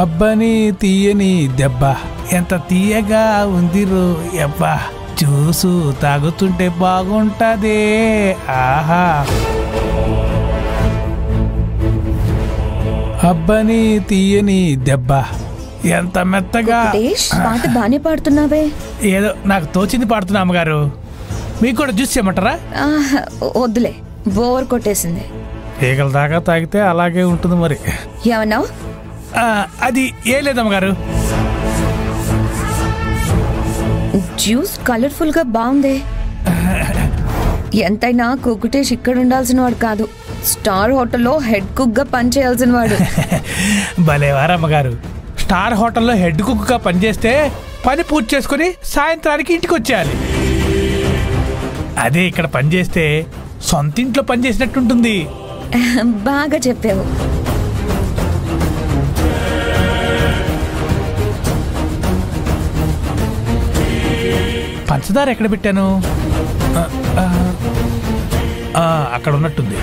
అబ్బని తీయని దెబ్బ ఎంత తీయగా ఉందిరో యబ్బా జ్యూసు తాగుతుంటే బాగుంటదే ఆహా అబ్బని తీయని దెబ్బ ఎంత మెత్తగా పాట బానే పాడుతున్నావే ఏదో నాకు తోచింది పాడుతున్నా అమ్మగారు మీకు కూడా జ్యూస్ చేయమంటారా వద్దులే బోర్ కొట్టేసింది ఈగల దాకా తాగితే అలాగే ఉంటుంది మరి ఏమన్నావు అది ఏ లేదమ్మగారు జ్యూస్ కలర్ఫుల్ గా బాగుంది ఎంతైనా కుకుటేష్ ఇక్కడ ఉండాల్సిన వాడు కాదు స్టార్ హోటల్లో హెడ్ కుక్ గా పనిచేయాల్సిన వాడు భలేవారమ్మగారు స్టార్ హోటల్లో హెడ్ కుక్ గా పనిచేస్తే పని పూర్తి చేసుకుని సాయంత్రానికి ఇంటికి వచ్చేయాలి అదే ఇక్కడ పనిచేస్తే సొంత ఇంట్లో పనిచేసినట్టుంటుంది బాగా చెప్పావు పంచదార ఎక్కడ పెట్టాను అక్కడ ఉన్నట్టుంది